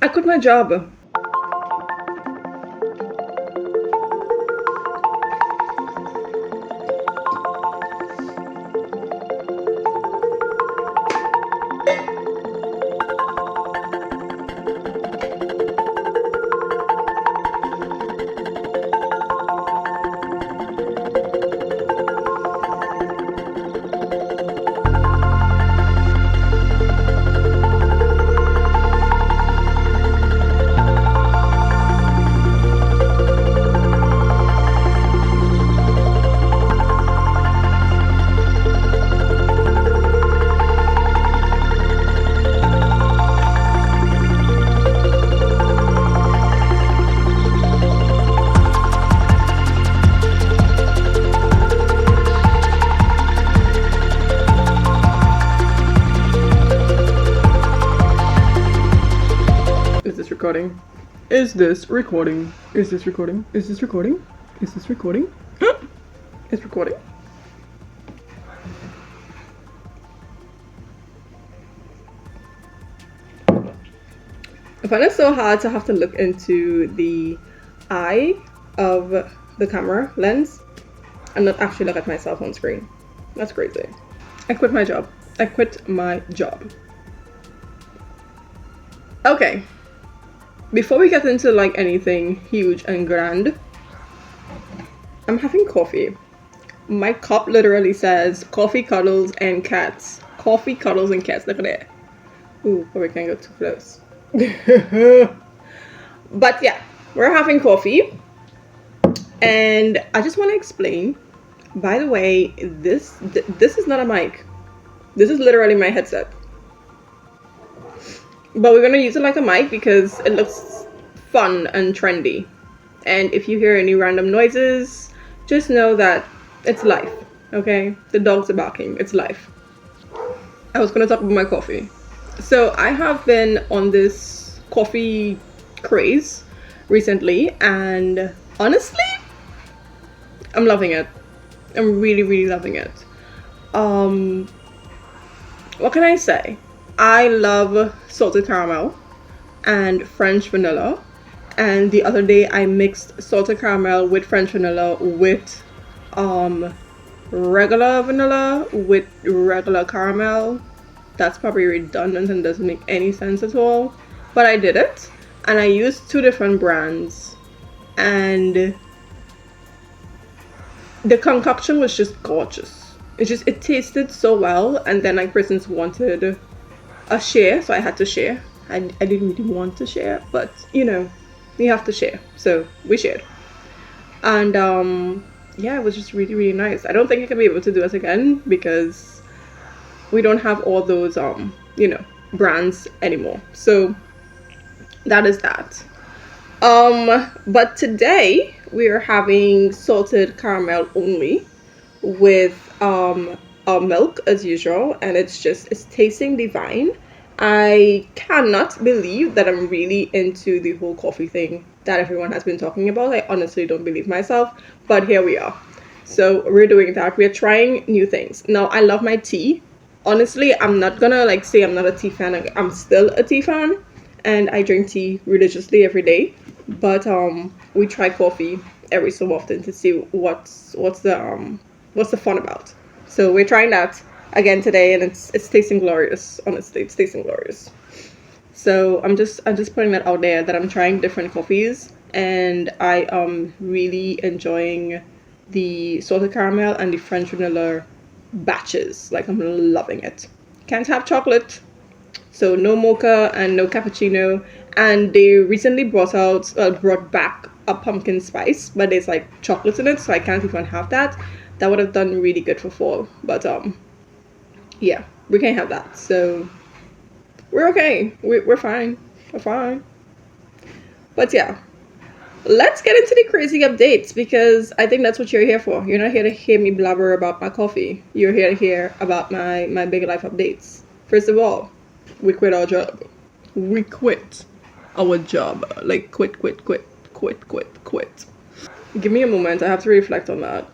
I quit my job. Is this recording? Is this recording? Is this recording? Is this recording? Is this recording? It's recording. I find it so hard to have to look into the eye of the camera lens and not actually look at myself on screen. That's crazy. I quit my job. I quit my job. Okay. Before we get into like anything huge and grand, I'm having coffee. My cup literally says coffee, cuddles, and cats. Coffee, cuddles, and cats. Look at that. Ooh, but we can't go too close. But yeah, we're having coffee. And I just want to explain, by the way, this is not a mic. This is literally my headset. But we're gonna use it like a mic because it looks fun and trendy. And if you hear any random noises, just know that it's life, okay? The dogs are barking, it's life. I was gonna talk about my coffee. So I have been on this coffee craze recently, and honestly, I'm loving it. I'm really, really loving it. What can I say? I love salted caramel and French vanilla, and the other day I mixed salted caramel with French vanilla with regular vanilla with regular caramel. That's probably redundant and doesn't make any sense at all, but I did it, and I used 2 different brands, and the concoction was just gorgeous. It tasted so well, and then like persons wanted a share, so I had to share. I didn't really want to share, but you know, you have to share, so we shared. And yeah, it was just really, really nice. I don't think I can be able to do it again because we don't have all those you know, brands anymore. So that is that. But today we are having salted caramel only with milk as usual, and it's tasting divine. I cannot believe that I'm really into the whole coffee thing that everyone has been talking about. I honestly don't believe myself, but here we are. So we're doing that. We're trying new things. Now, I love my tea. Honestly, I'm not gonna like say I'm not a tea fan. I'm still a tea fan, and I drink tea religiously every day. But we try coffee every so often to see what's the fun about. So we're trying that again today, and it's tasting glorious. Honestly, it's tasting glorious. So I'm just putting that out there that I'm trying different coffees, and I am really enjoying the salted caramel and the French vanilla batches. Like, I'm loving it. Can't have chocolate, so no mocha and no cappuccino. And they recently brought back a pumpkin spice, but there's like chocolate in it, so I can't even have that. That would have done really good for fall, but yeah, we can't have that, so we're okay. We're fine. We're fine. But yeah, let's get into the crazy updates, because I think that's what you're here for. You're not here to hear me blabber about my coffee. You're here to hear about my big life updates. First of all, we quit our job. We quit our job. Like, quit. Give me a moment. I have to reflect on that.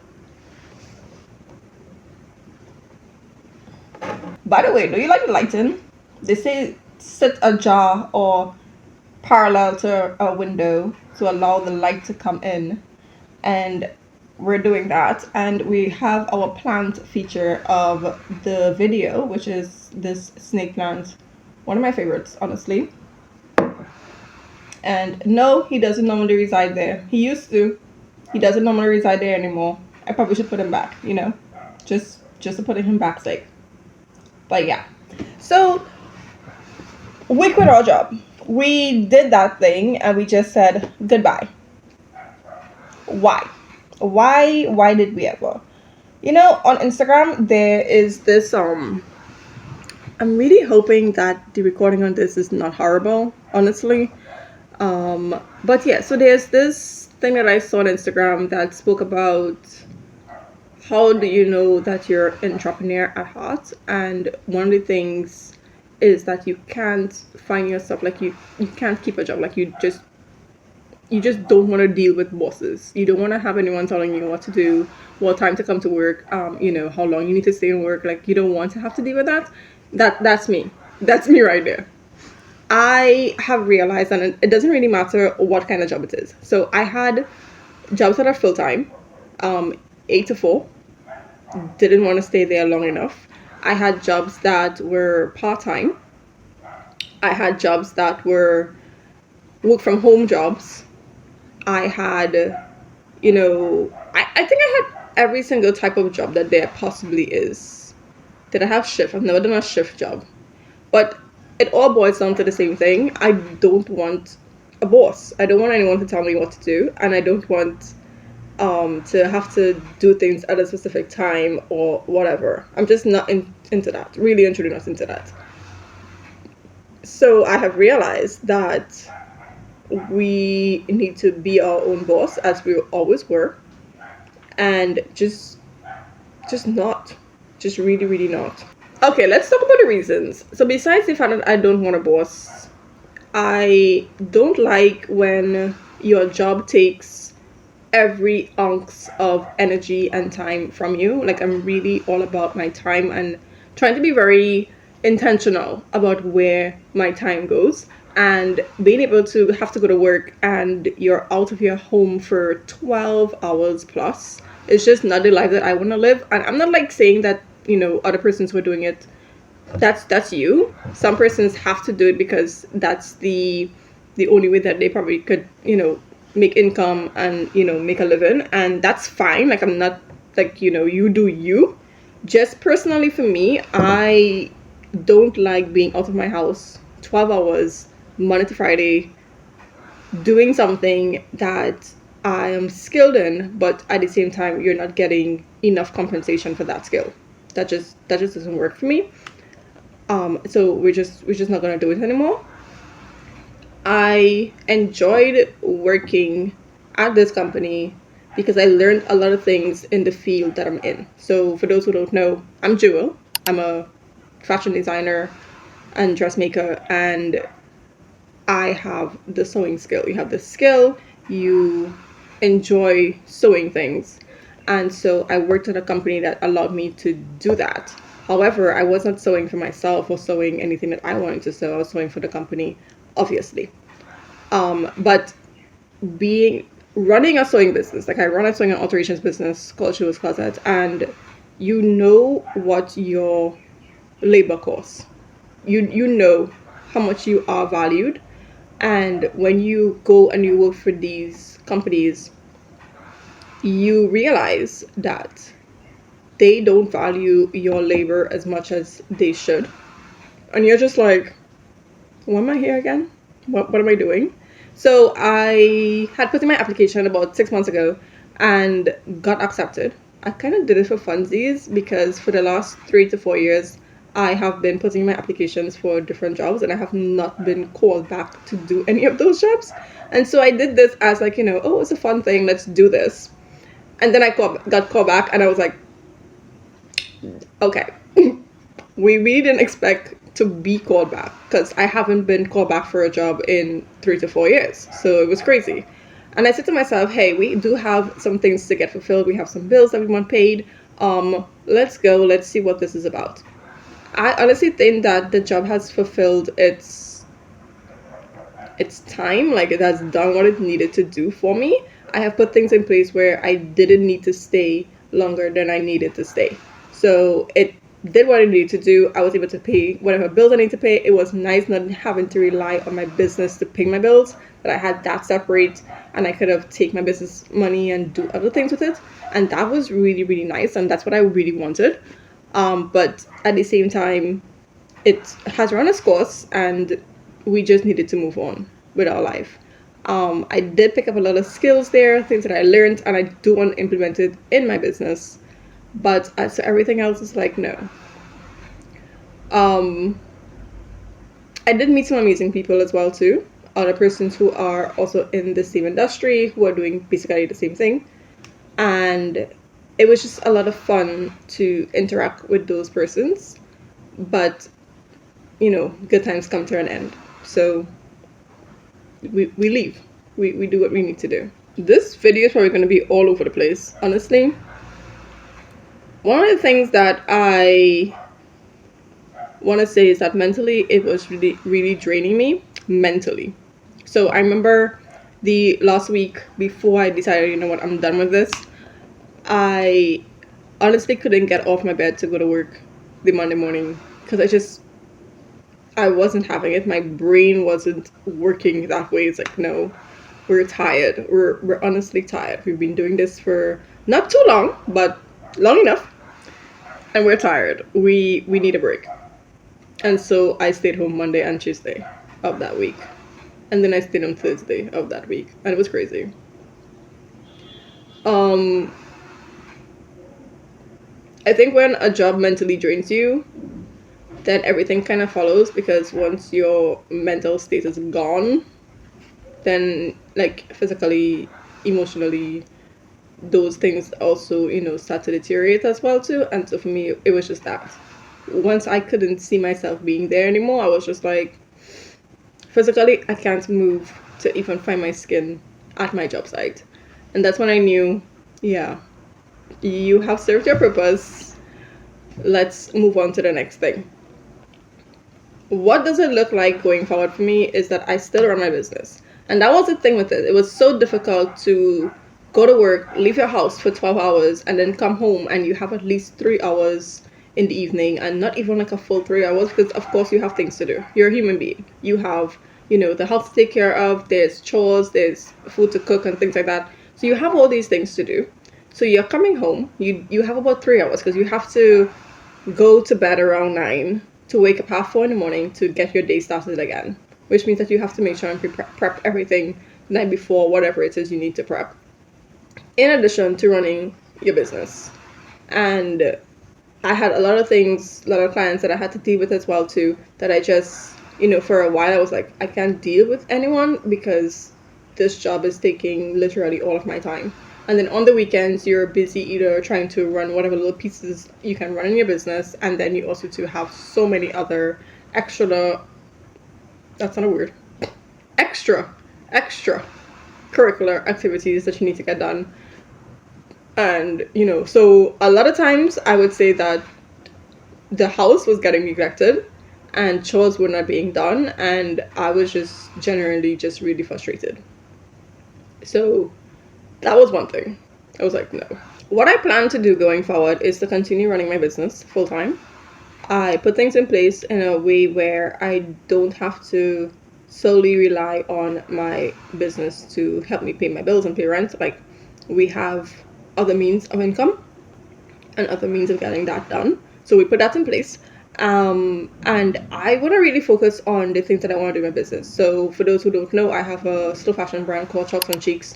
By the way, do you like lighting? They say set a jar or parallel to a window to allow the light to come in, and we're doing that. And we have our plant feature of the video, which is this snake plant, one of my favorites, honestly. And no, he doesn't normally reside there. He used to. He doesn't normally reside there anymore. I probably should put him back, you know, just to put him back sake. But yeah, so we quit our job. We did that thing and we just said goodbye. Why? Why did we ever? You know, on Instagram there is this I'm really hoping that the recording on this is not horrible, honestly. But yeah, so there's this thing that I saw on Instagram that spoke about how do you know that you're an entrepreneur at heart, and one of the things is that you can't find yourself, like you can't keep a job, like you just don't want to deal with bosses. You don't want to have anyone telling you what to do, what time to come to work, you know, how long you need to stay in work. Like you don't want to have to deal with that. That's me. That's me right there. I have realized, and it doesn't really matter what kind of job it is. So I had jobs that are full time, 8 to 4. Didn't want to stay there long enough. I had jobs that were part time. I had jobs that were work from home jobs. I had, you know, I think I had every single type of job that there possibly is. Did I have shift? I've never done a shift job. But it all boils down to the same thing. I don't want a boss. I don't want anyone to tell me what to do. And I don't want to have to do things at a specific time or whatever. I'm just not into that. Really and truly not into that. So I have realized that we need to be our own boss, as we always were, and just really not. Okay, let's talk about the reasons. So besides the fact that I don't want a boss, I don't like when your job takes every ounce of energy and time from you. Like, I'm really all about my time and trying to be very intentional about where my time goes. And being able to have to go to work and you're out of your home for 12 hours plus is just not the life that I want to live. And I'm not like saying that, you know, other persons who are doing it, that's you. Some persons have to do it because that's the only way that they probably could, you know, make income and, you know, make a living. And that's fine. Like, I'm not like, you know, you do you. Just personally for me, I don't like being out of my house 12 hours Monday to Friday doing something that I am skilled in, but at the same time you're not getting enough compensation for that skill. That just doesn't work for me. So we're just not gonna do it anymore. I enjoyed working at this company because I learned a lot of things in the field that I'm in. So for those who don't know, I'm Jewel. I'm a fashion designer and dressmaker, and I have the sewing skill. You have the skill, you enjoy sewing things. And so I worked at a company that allowed me to do that. However, I wasn't sewing for myself or sewing anything that I wanted to sew. I was sewing for the company, obviously. But running a sewing business, like I run a sewing and alterations business called Jewellz Closette, and you know what your labor costs. You know how much you are valued. And when you go and you work for these companies, you realize that they don't value your labor as much as they should. And you're just like, why am I here again? What am I doing? So I had put in my application about 6 months ago and got accepted. I kind of did it for funsies because for the last 3 to 4 years, I have been putting my applications for different jobs and I have not been called back to do any of those jobs. And so I did this as like, you know, oh, it's a fun thing, let's do this. And then I got called back and I was like, okay, we really didn't expect to be called back because I haven't been called back for a job in 3 to 4 years. So it was crazy. And I said to myself, hey, we do have some things to get fulfilled. We have some bills that we want paid. Let's go. Let's see what this is about. I honestly think that the job has fulfilled its it's time. Like, it has done what it needed to do for me. I have put things in place where I didn't need to stay longer than I needed to stay. So it did what it needed to do. I was able to pay whatever bills I need to pay. It was nice not having to rely on my business to pay my bills, that I had that separate and I could have take my business money and do other things with it. And that was really, really nice. And that's what I really wanted. But at the same time, it has run its course and we just needed to move on with our life. I did pick up a lot of skills there, things that I learned, and I do want to implement it in my business. But as to everything else, it's like, no. I did meet some amazing people as well too. Other persons who are also in the same industry, who are doing basically the same thing. And it was just a lot of fun to interact with those persons. But, you know, good times come to an end. So we leave. We do what we need to do. This video is probably going to be all over the place, honestly. One of the things that I want to say is that mentally it was really, really draining me mentally. So I remember the last week before I decided, you know what, I'm done with this, I honestly couldn't get off my bed to go to work the Monday morning because I wasn't having it. My brain wasn't working that way. It's like, no, we're tired. We're honestly tired. We've been doing this for not too long, but long enough. And we're tired. We need a break. And so I stayed home Monday and Tuesday of that week. And then I stayed on Thursday of that week. And it was crazy. I think when a job mentally drains you, then everything kind of follows, because once your mental state is gone, then like physically, emotionally, those things also, you know, start to deteriorate as well too. And so for me, it was just that. Once I couldn't see myself being there anymore, I was just like, physically, I can't move to even find my skin at my job site. And that's when I knew, yeah, you have served your purpose. Let's move on to the next thing. What does it look like going forward for me is that I still run my business. And that was the thing with it. It was so difficult to go to work, leave your house for 12 hours, and then come home and you have at least 3 hours in the evening, and not even like a full 3 hours, because of course you have things to do. You're a human being. You have, you know, the house to take care of, there's chores, there's food to cook and things like that. So you have all these things to do. So you're coming home, you have about 3 hours, because you have to go to bed around 9 to wake up 4:30 in the morning to get your day started again, which means that you have to make sure and prep everything the night before, whatever it is you need to prep, in addition to running your business. And I had a lot of things, a lot of clients that I had to deal with as well too, that I just, you know, for a while I was like, I can't deal with anyone because this job is taking literally all of my time. And then on the weekends, you're busy either trying to run whatever little pieces you can run in your business, and then you also have so many other extra, that's not a word, extra curricular activities that you need to get done. And, you know, so a lot of times I would say that the house was getting neglected and chores were not being done, and I was just generally just really frustrated. So that was one thing. I was like, no. What I plan to do going forward is to continue running my business full time. I put things in place in a way where I don't have to solely rely on my business to help me pay my bills and pay rent. Like, we have other means of income and other means of getting that done. So we put that in place. And I want to really focus on the things that I want to do in my business. So for those who don't know, I have a slow fashion brand called Chalks on Cheeks,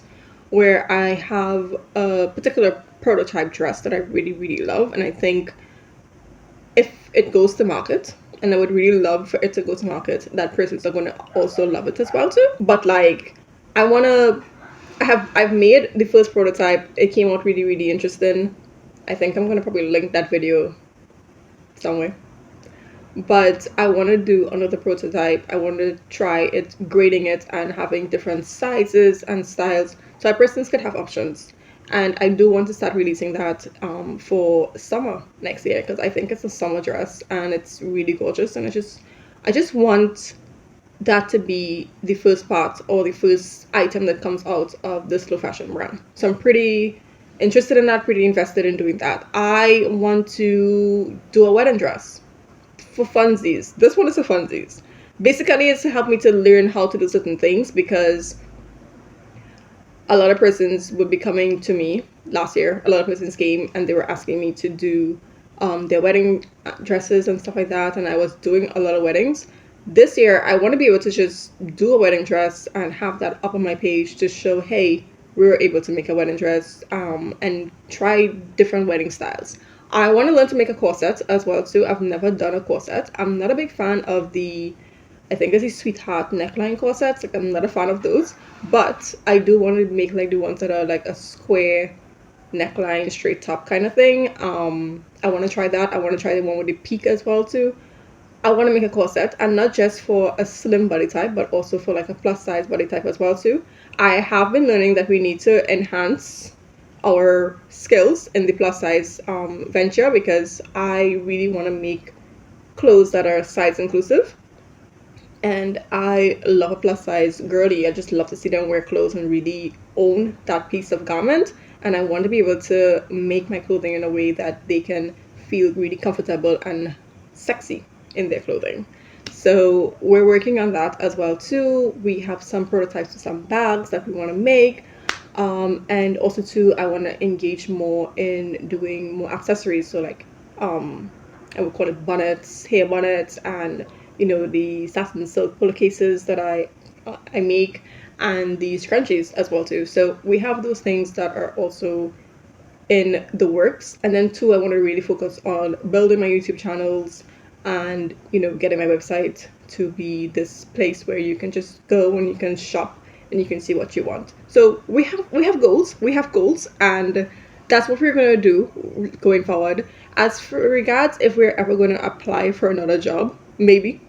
where I have a particular prototype dress that I really, really love. And I think if it goes to market, and I would really love for it to go to market, that person's are going to also love it as well too. But like, I've made the first prototype. It came out really, really interesting. I think I'm going to probably link that video somewhere. But I want to do another prototype. I want to try it, grading it and having different sizes and styles, so our persons could have options. And I do want to start releasing that for summer next year, because I think it's a summer dress and it's really gorgeous. And I just want that to be the first part or the first item that comes out of the slow fashion brand. So I'm pretty interested in that, pretty invested in doing that. I want to do a wedding dress for funsies. This one is for funsies. Basically, it's to help me to learn how to do certain things, because a lot of persons would be coming to me last year. A lot of persons came and they were asking me to do their wedding dresses and stuff like that, and I was doing a lot of weddings. This year, I want to be able to just do a wedding dress and have that up on my page to show, hey, we were able to make a wedding dress, and try different wedding styles. I want to learn to make a corset as well too. I've never done a corset. I'm not a big fan of the, I think it's a sweetheart neckline corsets. Like, I'm not a fan of those, but I do want to make like the ones that are like a square neckline, straight top kind of thing. I want to try that. I want to try the one with the peak as well too. I want to make a corset, and not just for a slim body type, but also for like a plus size body type as well too. I have been learning that we need to enhance our skills in the plus size venture, because I really want to make clothes that are size inclusive. And I love a plus size girly. I just love to see them wear clothes and really own that piece of garment. And I want to be able to make my clothing in a way that they can feel really comfortable and sexy in their clothing. So we're working on that as well too. We have some prototypes of some bags that we want to make. And also too, I want to engage more in doing more accessories. So like, I would call it bonnets, hair bonnets, and the satin silk pillowcases that I make, and the scrunchies as well too. So we have those things that are also in the works. And then two, I want to really focus on building my YouTube channels, and getting my website to be this place where you can just go and you can shop and you can see what you want. So we have goals, and that's what we're going to do going forward. As for regards if we're ever going to apply for another job, maybe.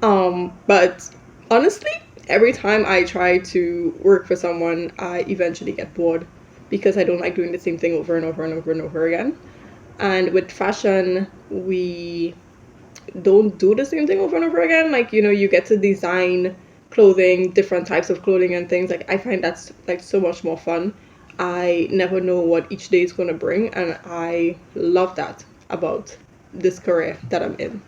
But honestly, every time I try to work for someone, I eventually get bored, because I don't like doing the same thing over and over and over and over again. And with fashion, we don't do the same thing over and over again. Like, you get to design clothing, different types of clothing and things. Like, I find that's like so much more fun. I never know what each day is going to bring, and I love that about this career that I'm in.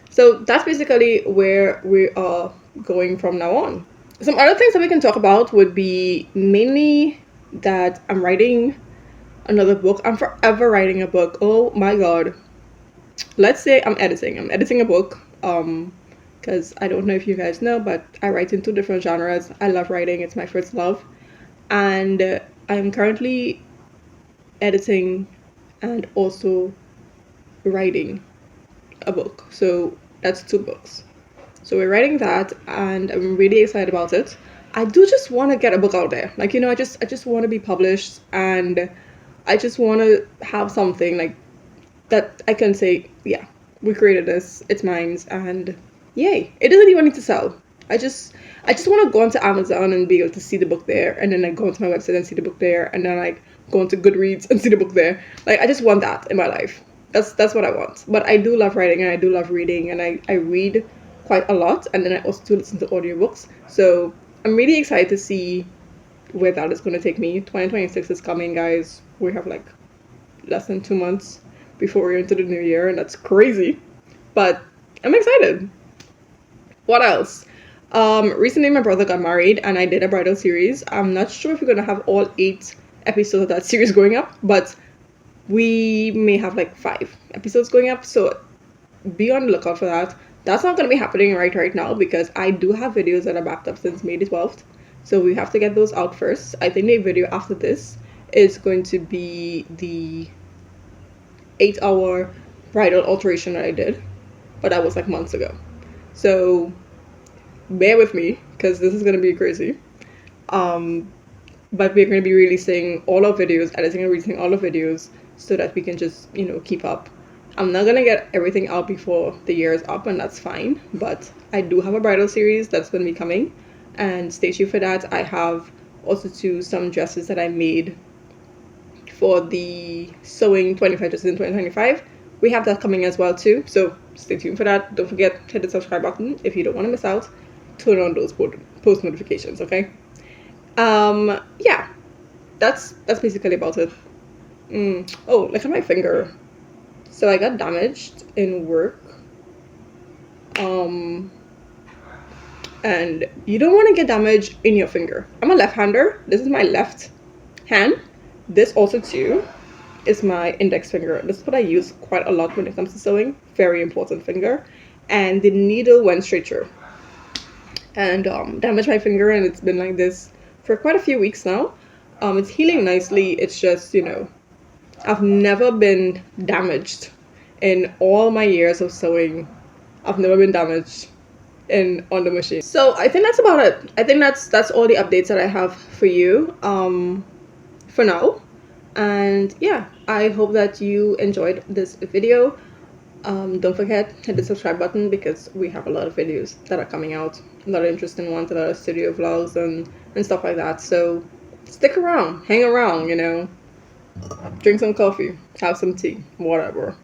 So that's basically where we are going from now on. Some other things that we can talk about would be mainly that I'm writing another book. I'm forever writing a book. Oh my god. Let's say I'm editing a book, because I don't know if you guys know, but I write in two different genres. I love writing. It's my first love. And I'm currently editing and also writing a book. So that's two books. So we're writing that, and I'm really excited about it. I do just want to get a book out there. Like, I just want to be published, and I just want to have something like that I can say, yeah, we created this, it's mine, and yay. It doesn't even need to sell. I just want to go onto Amazon and be able to see the book there, and then I go onto my website and see the book there, and then like go onto Goodreads and see the book there. Like, I just want that in my life. That's what I want. But I do love writing, and I do love reading, and I read quite a lot, and then I also do listen to audiobooks. So I'm really excited to see where that is going to take me. 2026 is coming, guys. We have like less than 2 months before we're into the new year, and that's crazy. But I'm excited. What else? Recently my brother got married, and I did a bridal series. I'm not sure if we're gonna have all 8 episodes of that series going up, but we may have like 5 episodes going up, so be on the lookout for that. That's not gonna be happening right now, because I do have videos that are backed up since May the 12th, so we have to get those out first. I think the video after this is going to be the 8-hour bridal alteration that I did, but that was like months ago. So bear with me, because this is going to be crazy. But we're going to be releasing all our videos, editing and releasing all our videos, so that we can just, keep up. I'm not going to get everything out before the year is up, and that's fine. But I do have a bridal series that's going to be coming, and stay tuned for that. I have also some dresses that I made for the sewing 25 dresses in 2025. We have that coming as well too, so stay tuned for that. Don't forget, hit the subscribe button if you don't want to miss out. Turn on those post notifications, okay? Yeah, that's basically about it. Oh, look at my finger. So I got damaged in work. And you don't want to get damage in your finger. I'm a left-hander. This is my left hand. This also too is my index finger. This is what I use quite a lot when it comes to sewing. Very important finger. And the needle went straight through and damaged my finger, and it's been like this for quite a few weeks now. It's healing nicely. It's just, you know, I've never been damaged in all my years of sewing. I've never been damaged on the machine. So I think that's about it. I think that's all the updates that I have for you for now. And yeah, I hope that you enjoyed this video. Don't forget, hit the subscribe button because we have a lot of videos that are coming out, a lot of interesting ones, a lot of studio vlogs and stuff like that. So stick around, hang around, you know, drink some coffee, have some tea, whatever.